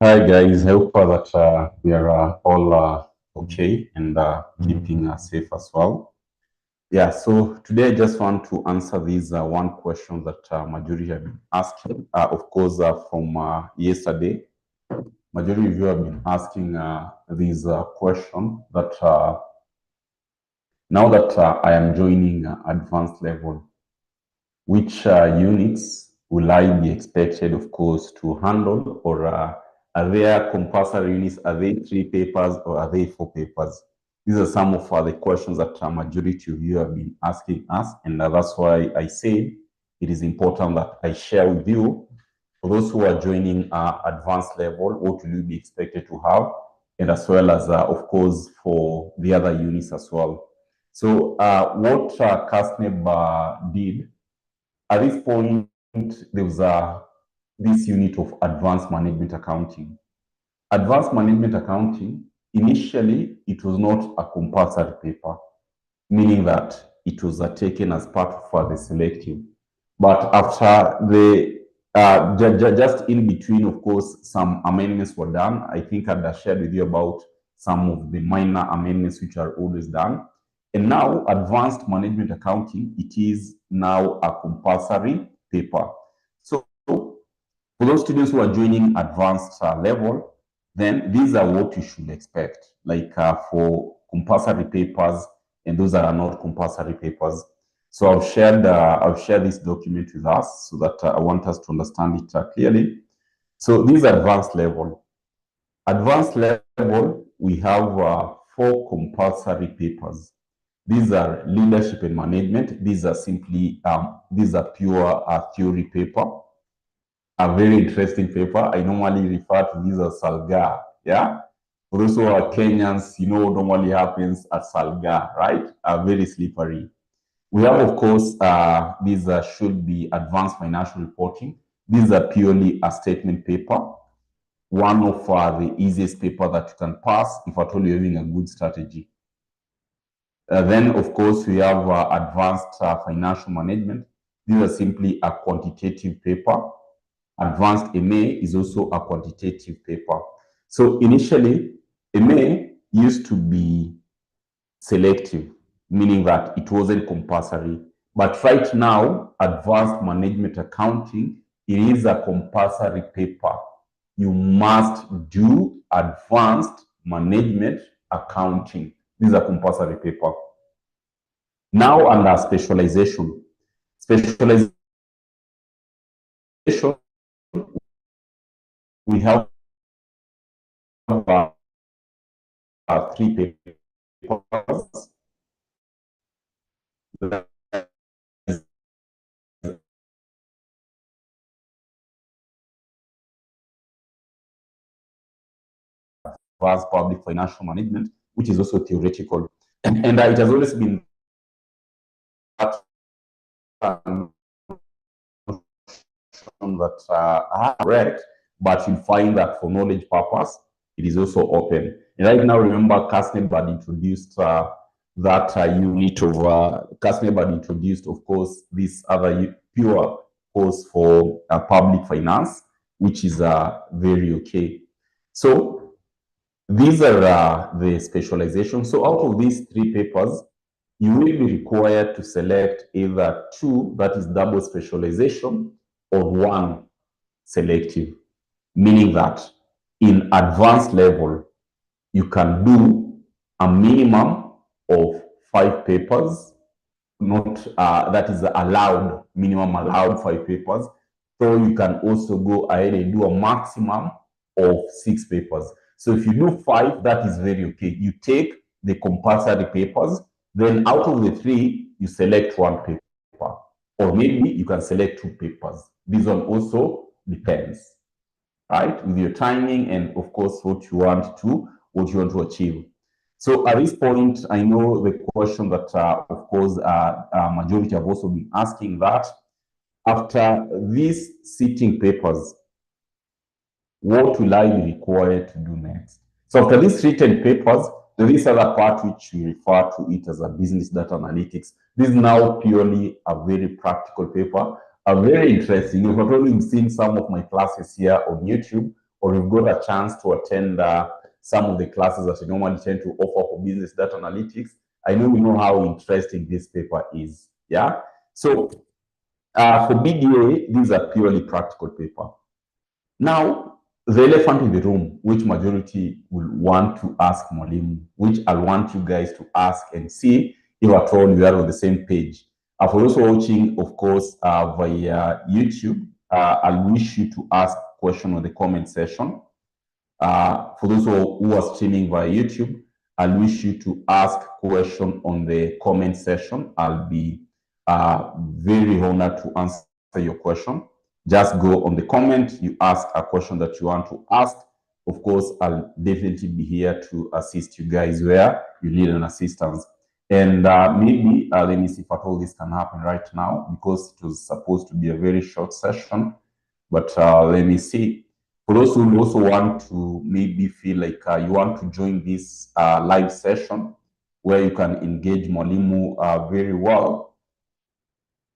Hi guys, I hope that we are all okay and keeping safe as well. Yeah, so today I just want to answer this one question that majority have been asking. Of course, from yesterday, majority of you have been asking this question that now that I am joining advanced level, which units will I be expected, of course, to handle, or are there compulsory units? Are they 3 papers or are they 4 papers? These are some of the questions that a majority of you have been asking us, and that's why I say it is important that I share with you. For those who are joining advanced level, what will you be expected to have, and as well as, of course, for the other units as well. So what Kasneb did at this point, there was this unit of advanced management accounting. Advanced management accounting, initially, it was not a compulsory paper, meaning that it was taken as part of the selective. But after the just in between, of course, some amendments were done. I think I'd shared with you about some of the minor amendments which are always done. And now, advanced management accounting, it is now a compulsory paper. So, for those students who are joining advanced level, then these are what you should expect, like for compulsory papers and those that are not compulsory papers. So I've shared this document with us so that I want us to understand it clearly. So these are advanced level. Advanced level, we have 4 compulsory papers. These are leadership and management. These are simply, these are pure theory paper. A very interesting paper. I normally refer to these as Salga. Yeah. For those who are Kenyans, you know what normally happens at Salga, right? Very slippery. We have, of course, these should be advanced financial reporting. These are purely a statement paper. One of the easiest paper that you can pass if at all you're having a good strategy. Then, of course, we have advanced financial management. These are simply a quantitative paper. Advanced MA is also a quantitative paper. So initially, MA used to be selective, meaning that it wasn't compulsory. But right now, advanced management accounting, it is a compulsory paper. You must do advanced management accounting. This is a compulsory paper. Now under specialization. Specialization, we have 3 papers. Advanced public financial management, which is also theoretical. And it has always been that I have read, but you find that for knowledge purpose, it is also open. And right now, remember, Kasneb had introduced that unit of Kasneb had introduced, of course, this other pure course for public finance, which is very okay. So these are the specializations. So out of these 3 papers, you will be required to select either 2, that is double specialization, or 1 selective, meaning that in advanced level, you can do a minimum of 5 papers, not that is allowed, minimum allowed 5 papers. So you can also go ahead and do a maximum of 6 papers. So if you do 5, that is very okay. You take the compulsory papers, then out of the 3, you select 1 paper. Or maybe you can select 2 papers. This one also depends, right? With your timing and of course what you want to achieve. So at this point, I know the question that, of course, majority have also been asking that after these sitting papers, what will I be required to do next? So after these written papers, there is other part which we refer to it as a business data analytics. This is now purely a very practical paper, a very interesting. You've probably seen some of my classes here on YouTube or you've got a chance to attend some of the classes that you normally tend to offer for business data analytics, I know you know how interesting this paper is. Yeah. So for BDA, these are purely practical paper. Now, the elephant in the room, which majority will want to ask Mwalimu, which I want you guys to ask and see if at all we are on the same page. For those watching, of course, via YouTube, I'll wish you to ask question on the comment section. For those who are streaming via YouTube, I'll wish you to ask question on the comment section. I'll be very honored to answer your question. Just go on the comment, you ask a question that you want to ask. Of course, I'll definitely be here to assist you guys where you need an assistance. And maybe, let me see if at all this can happen right now, because it was supposed to be a very short session. But let me see. For those who also want to maybe feel like you want to join this live session where you can engage Mwalimu very well,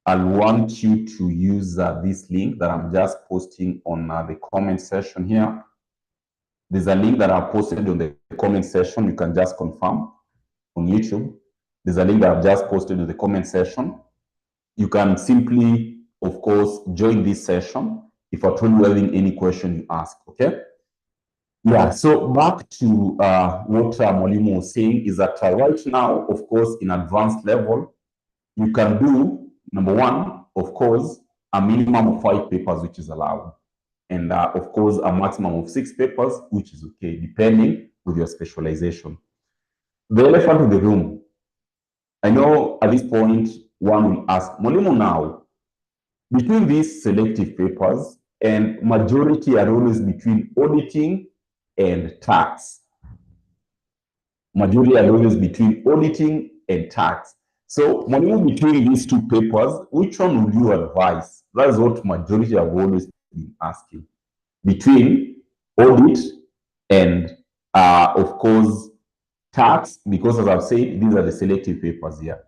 I'll want you to use this link that I'm just posting on the comment section here. There's a link that I posted on the comment section. You can just confirm on YouTube. There's a link that I've just posted in the comment section. You can simply, of course, join this session if at all you're having any question you ask, okay? Yeah, so back to what Mwalimu was saying is that right now, of course, in advanced level, you can do, number one, of course, a minimum of 5 papers, which is allowed. And of course, a maximum of 6 papers, which is okay, depending with your specialization. The elephant in the room. I know at this point, one will ask, Mwalimu, now, between these selective papers, and majority are always between auditing and tax. Majority are always between auditing and tax. So, Mwalimu, between these 2 papers, which one would you advise? That's what majority have always been asking. Between audit and, of course, tax, because as I've said, these are the selective papers here.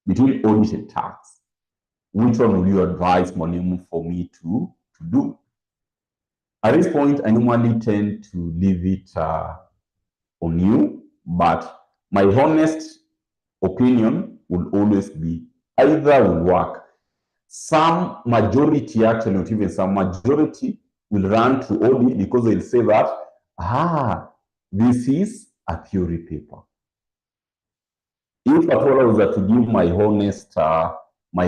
Between audit and tax, which one would you advise, Mwalimu, for me to do? At this point, I normally tend to leave it on you, but my honest opinion will always be either will work. Some majority, actually, not even some majority, will run to audit because they'll say that, this is a theory paper. If at all I was to give my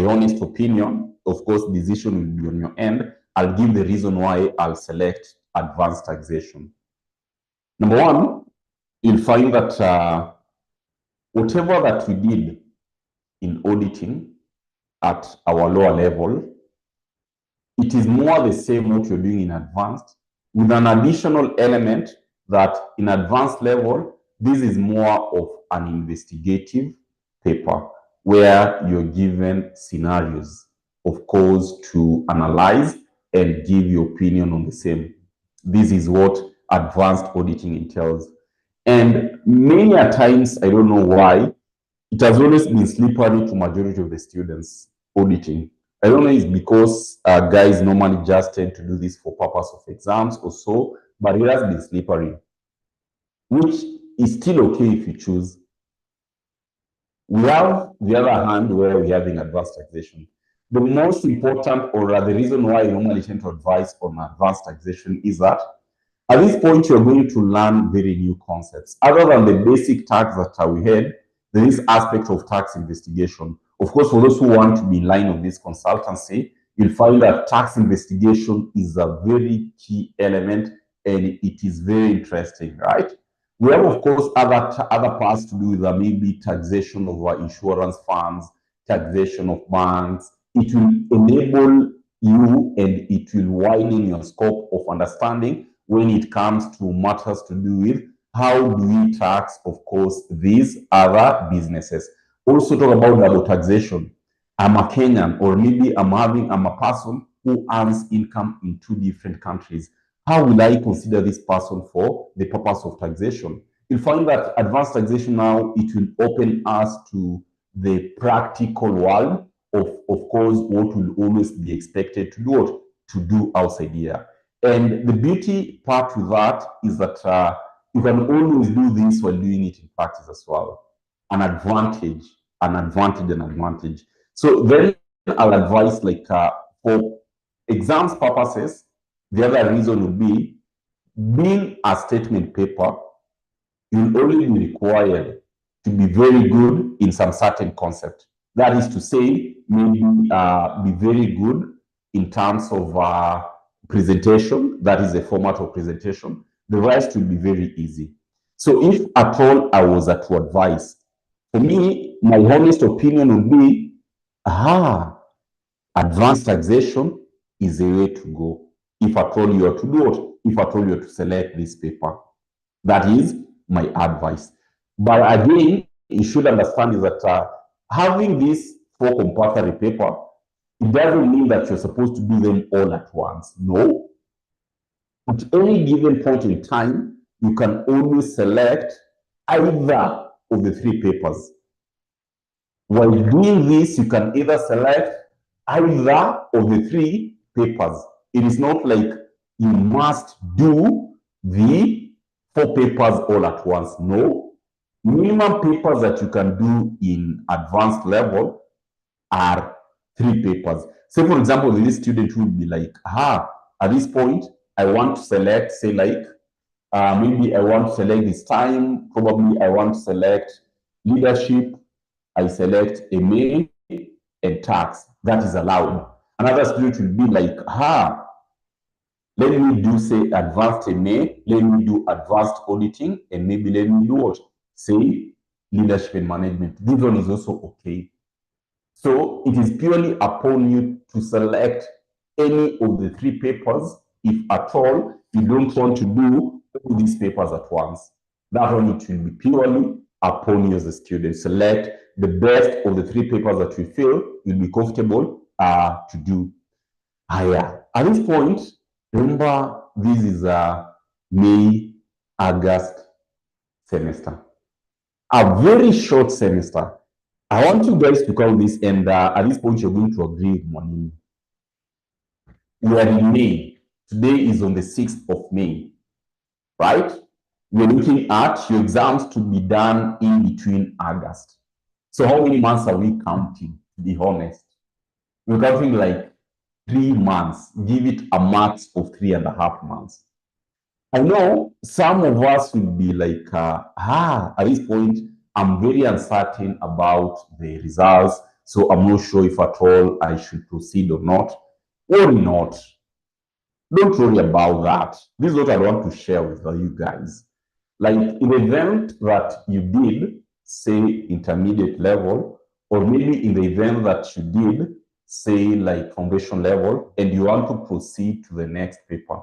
honest opinion, of course, decision will be on your end. I'll give the reason why I'll select advanced taxation. Number one, you'll find that whatever that we did in auditing at our lower level, it is more the same what you're doing in advanced, with an additional element that in advanced level, this is more of an investigative paper where you're given scenarios, of course, to analyze and give your opinion on the same. This is what advanced auditing entails. And many a times, I don't know why, it has always been slippery to majority of the students auditing. I don't know if it's because guys normally just tend to do this for purpose of exams or so, but it has been slippery, which is still okay if you choose. We have the other hand where we're having advanced taxation. The most important, or the reason why I normally tend to advise on advanced taxation is that at this point, you're going to learn very new concepts. Other than the basic tax that we had, there is aspect of tax investigation. Of course, for those who want to be in line of this consultancy, you'll find that tax investigation is a very key element and it is very interesting, right? We have, of course, other parts to do with maybe taxation of our insurance funds, taxation of banks. It will enable you and it will widen your scope of understanding when it comes to matters to do with how do we tax, of course, these other businesses. Also talk about double taxation. I'm a Kenyan, or maybe I'm a person who earns income in 2 different countries. How will I consider this person for the purpose of taxation? You'll find that advanced taxation now, it will open us to the practical world of course, what will always be expected to do outside here. And the beauty part with that is that you can always do this while doing it in practice as well. An advantage, an advantage, an advantage. So then I'll advise for exams purposes, the other reason would be being a statement paper, you'll only be required to be very good in some certain concept. That is to say, maybe be very good in terms of presentation. That is the format of presentation. The rest will be very easy. So if at all I was to advise, for me, my honest opinion would be, advanced taxation is the way to go. If at all you are to do it, if at all you are to select this paper. That is my advice. But again, you should understand is that having these four compulsory paper, it doesn't mean that you're supposed to do them all at once. No. At any given point in time, you can always select either of the three papers. While doing this, you can either select either of the three papers. It is not like you must do the four papers all at once. No. Minimum papers that you can do in advanced level are three papers. Say, for example, this student would be like, at this point, I want to select, say, like, maybe I want to select this time, probably I want to select leadership, I select MA and tax. That is allowed. Another student will be like, let me do, say, advanced MA, let me do advanced auditing, and maybe let me do what? Say, leadership and management. This one is also okay. So it is purely upon you to select any of the three papers, if at all you don't want to do all these papers at once. That one, it will be purely upon you as a student. Select the best of the three papers that you feel you'll be comfortable to do. At this point, remember, this is a May, August semester. A very short semester. I want you guys to count this, and at this point, you're going to agree with me. We are in May. Today is on the 6th of May, right? We're looking at your exams to be done in between August. So how many months are we counting, to be honest? We're counting like 3 months. Give it a max of 3.5 months. I know some of us will be like, at this point, I'm very uncertain about the results, so I'm not sure if at all I should proceed or not. Or not. Don't worry about that. This is what I want to share with you guys. Like, in the event that you did, say, intermediate level, or maybe in the event that you did, say, like foundation level, and you want to proceed to the next paper,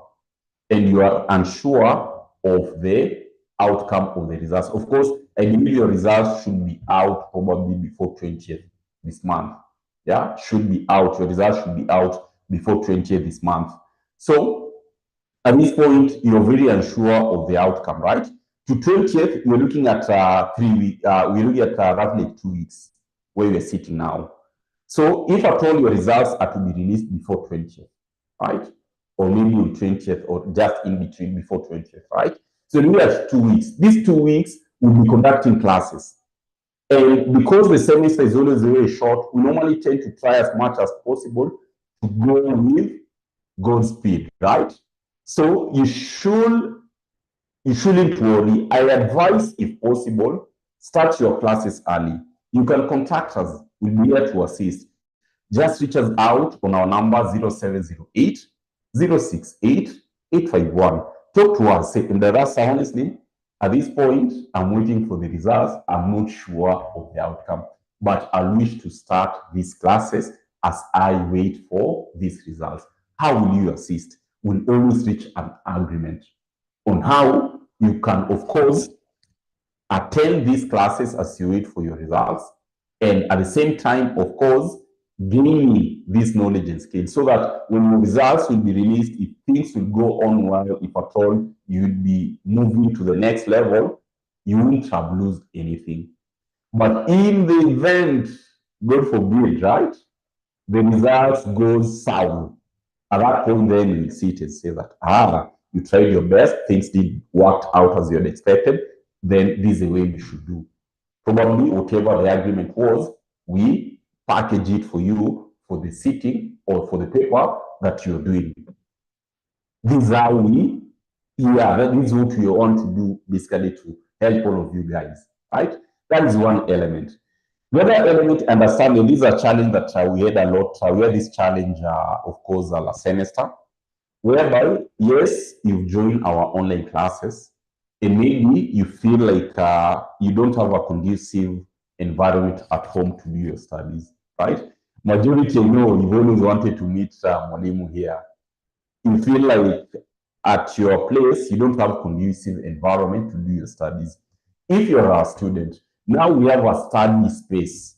and you are unsure of the outcome of the results. Of course, I believe your results should be out probably before 20th this month. Yeah, should be out. Your results should be out before 20th this month. So at this point, you're very unsure of the outcome, right? To 20th, we're looking at 3 weeks. We're looking at roughly 2 weeks where we're sitting now. So if at all your results are to be released before 20th, right? Or maybe on 20th or just in between before 20th, right? So we have 2 weeks. These 2 weeks, we'll be conducting classes. And because the semester is always very short, we normally tend to try as much as possible to go with God's speed, right? So you shouldn't worry. I advise, if possible, start your classes early. You can contact us. We'll be here to assist. Just reach us out on our number 0708 068 851. Talk to us. And that's honestly, at this point, I'm waiting for the results. I'm not sure of the outcome, but I wish to start these classes as I wait for these results. How will you assist? We'll always reach an agreement on how you can, of course, attend these classes as you wait for your results, and at the same time, of course, gaining this knowledge and skill, so that when your results will be released, if things will go on well, if at all you'll be moving to the next level, you won't have lost anything. But in the event, God forbid, right, the results goes south, At that point, then you see it and say that, you tried your best, things did work out as you had expected, then this is the way we should do. Probably whatever the agreement was, we package it for you for the sitting or for the paper that you're doing. This is how this is what we want to do basically to help all of you guys, right? That is one element. The other element, understanding, this is a challenge that we had a lot. We had this challenge, of course, last semester, whereby, yes, you've joined our online classes, and maybe you feel like you don't have a conducive environment at home to do your studies, right? Majority, you've always wanted to meet Mwalimu here. You feel like at your place, you don't have conducive environment to do your studies. If you're a student, now we have a study space.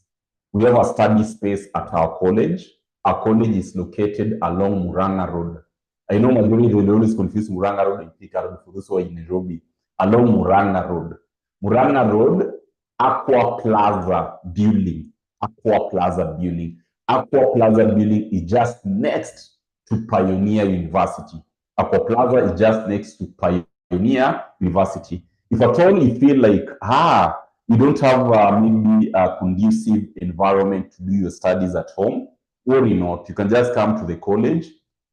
We have a study space at our college. Our college is located along Muranga Road. I know majority will always confuse Muranga Road and Thika Road for those who are in Nairobi. Along Muranga Road. Muranga Road, Aqua Plaza building. Aqua Plaza building. Aqua Plaza building is just next to Pioneer University. Aqua Plaza is just next to Pioneer University. If at all you feel like, you don't have maybe a conducive environment to do your studies at home, worry not. You can just come to the college,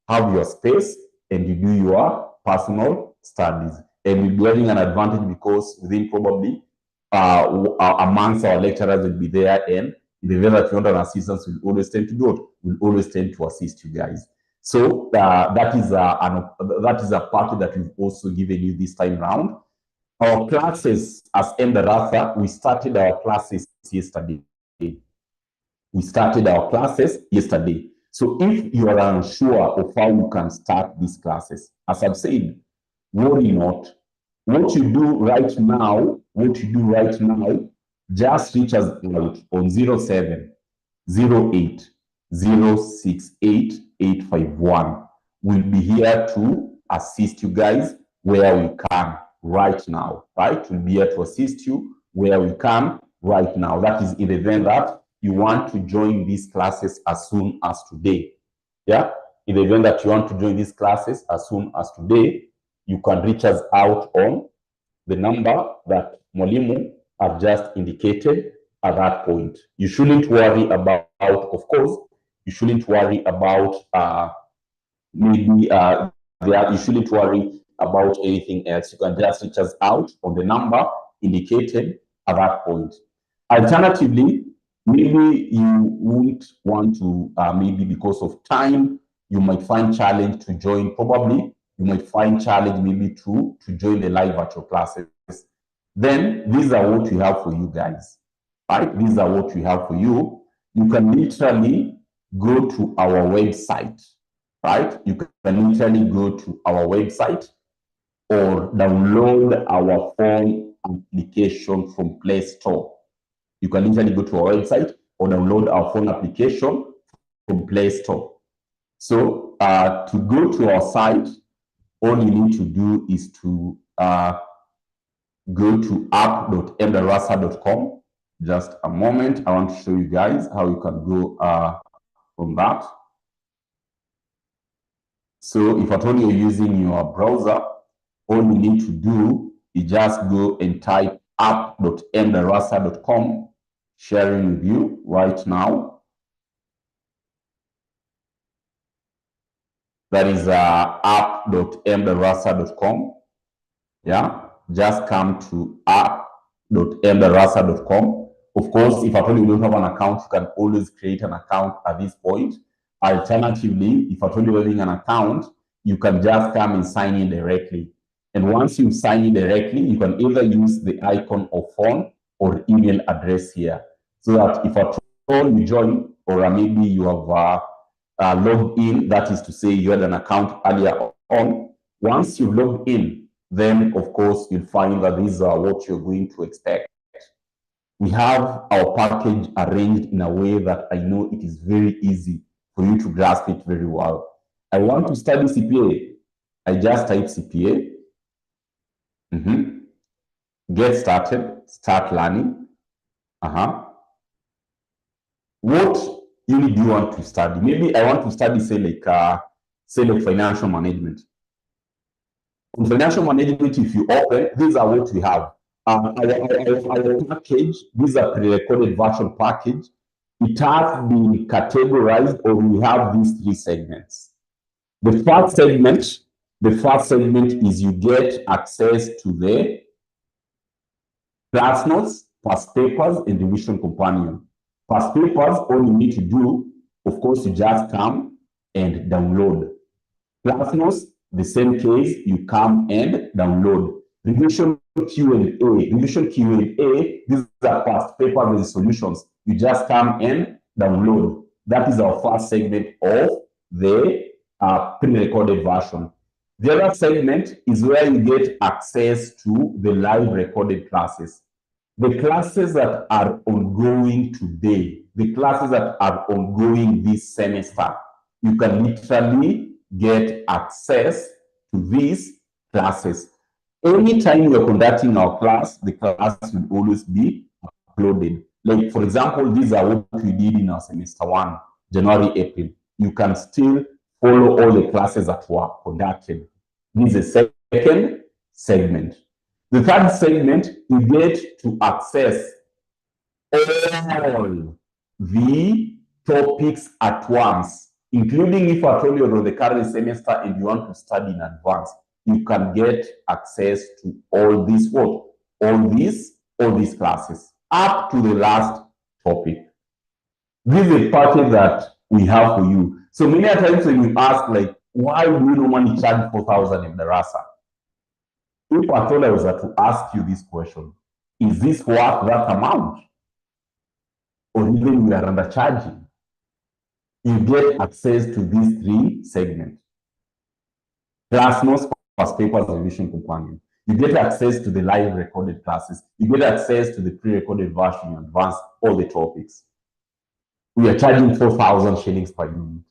have your space, and you do your personal studies. And you'll be having an advantage because within probably amongst our lecturers will be there, and in the way that you want an assistance, will always tend to do it. Will always tend to assist you guys. So that is a part that we've also given you this time round. Our classes, as Endarasa, we started our classes yesterday. So if you are unsure of how you can start these classes, as I've said, worry not. What you do right now, just reach us out on 0708 068 851. We'll be here to assist you guys where we can right now, right? We'll be here to assist you where we can right now. That is in the event that you want to join these classes as soon as today. Yeah? In the event that you want to join these classes as soon as today, you can reach us out on the number that Mwalimu have just indicated at that point. You shouldn't worry about, of course, you shouldn't worry about you shouldn't worry about anything else. You can just reach us out on the number indicated at that point. Alternatively, maybe you won't want to, maybe because of time, you might find challenge to join. Probably you might find challenge maybe to join the live virtual classes. Then these are what we have for you guys, right? These are what we have for you. You can literally go to our website, right? You can literally go to our website or download our phone application from Play Store. You can literally go to our website or download our phone application from Play Store. So to go to our site, all you need to do is to go to app.mdarasa.com. Just a moment. I want to show you guys how you can go from that. So if at all you're using your browser, all you need to do is just go and type app.mdarasa.com, sharing with you right now. That is app.mdarasa.com. Yeah, just come to app.mdarasa.com. Of course, if at all you don't have an account, you can always create an account at this point. Alternatively, if at all you're having an account, you can just come and sign in directly. And once you sign in directly, you can either use the icon of phone or email address here. So that if at all you join, or maybe you have logged in, that is to say you had an account earlier on, once you log in, then of course you'll find that these are what you're going to expect. We have our package arranged in a way that I know it is very easy for you to grasp it very well. I want to study CPA. I just type CPA. Get started, start learning. What unit do you want to study? Maybe I want to study, say, like say like financial management. On financial management, if you open, these are what we have. Our package, this is a pre-recorded version package. It has been categorized, or we have these three segments. The first segment is you get access to the class notes, past papers, and revision companion. Past papers, all you need to do, of course, you just come and download. Class notes, the same case, you come and download. Revision Q&A, these are past papers and solutions. You just come and download. That is our first segment of the pre-recorded version. The other segment is where you get access to the live recorded classes. The classes that are ongoing today, the classes that are ongoing this semester, you can literally get access to these classes. Anytime you're conducting our class, the class will always be uploaded. Like, for example, these are what we did in our semester 1, January, April. You can still follow all the classes that were conducted. This is the second segment. The third segment, you get to access all the topics at once, including if at all you're on the current semester and you want to study in advance, you can get access to all these what? All these classes, up to the last topic. This is a package that we have for you. So many times when you ask, like, why do you normally charge 4,000 in Darasa? If at all I was to ask you this question, is this worth that amount? Or even we are undercharging? You get access to these three segments. Class notes, past papers, revision companion. You get access to the live recorded classes. You get access to the pre-recorded version in advance, all the topics. We are charging 4,000 shillings per unit.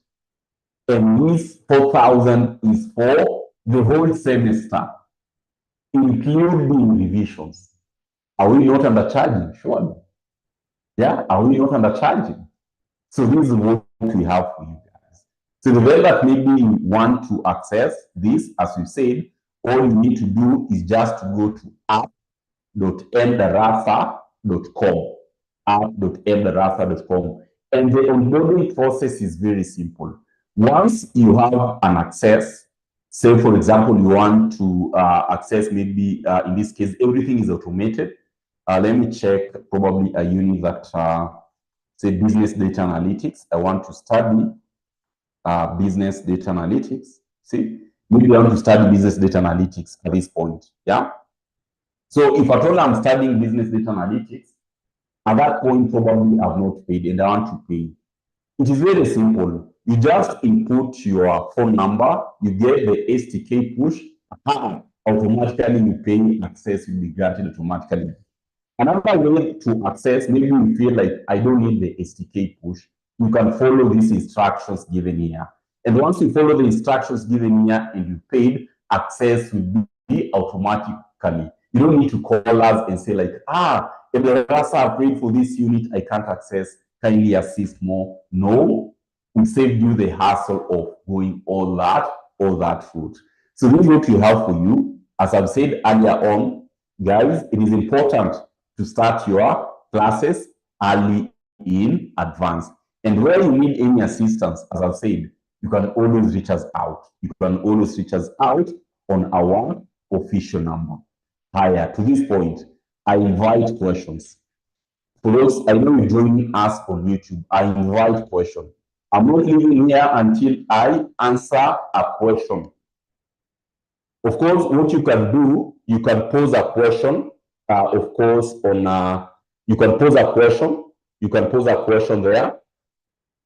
And this 4,000 is for the whole semester, including revisions. Are we not undercharging? Sure. Yeah, are we not undercharging? So this is what we have for you guys. So the way that maybe you want to access this, as we said, all you need to do is just to go to app.mdarasa.com, app.mdarasa.com. And the onboarding process is very simple. Once you have an access, say, for example, you want to access maybe, in this case, everything is automated. Let me check probably a unit that, say, business data analytics. I want to study business data analytics. See, maybe I want to study business data analytics at this point. Yeah. So if at all I'm studying business data analytics, at that point, probably I've not paid and I want to pay. It is very simple. You just input your phone number, you get the STK push, automatically you pay, access will be granted automatically. Another way to access, maybe you feel like I don't need the STK push, you can follow these instructions given here. And once you follow the instructions given here and you paid, access will be automatically. You don't need to call us and say like, if the Rasa paid for this unit, I can't access, kindly assist more. No, we saved you the hassle of going all that route. So this is what we have for you. As I've said earlier on, guys, it is important to start your classes early in advance. And where you need any assistance, as I've said, you can always reach us out. You can always reach us out on our official number. Higher to this point, I invite questions. For those, I know you're joining us on YouTube, I invite questions. I'm not leaving here until I answer a question. Of course, what you can do, you can pose a question, of course, on, you can pose a question there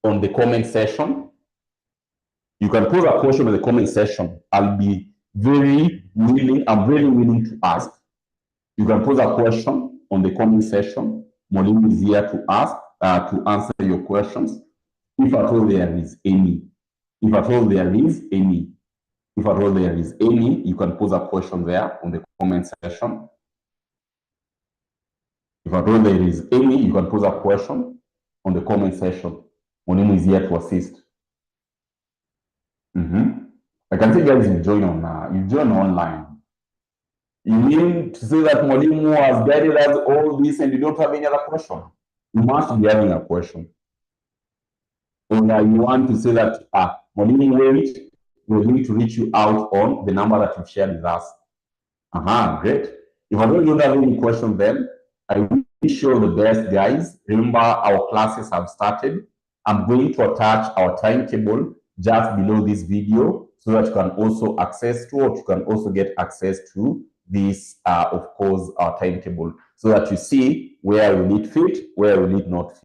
on the comment section. You can pose a question in the comment section. I'll be very willing, I'm very willing to ask. You can pose a question on the comment section. Molin is here to ask, to answer your questions. If at all there is any. If at all there is any. If at all there is any, you can pose a question there on the comment section. If at all there is any, you can pose a question on the comment section. Molin is here to assist. I can see guys you join online. You mean to say that Mwalimu has guided us all this and you don't have any other question? You must be having a question. Or you want to say that, Mwalimu, wait, we're going to reach you out on the number that you've shared with us. Great. If I don't have any question, then I wish you all the best, guys. Remember, our classes have started. I'm going to attach our timetable just below this video so that you can also access to, or you can also get access to this, of course, our timetable, so that you see where we need fit, where we need not fit.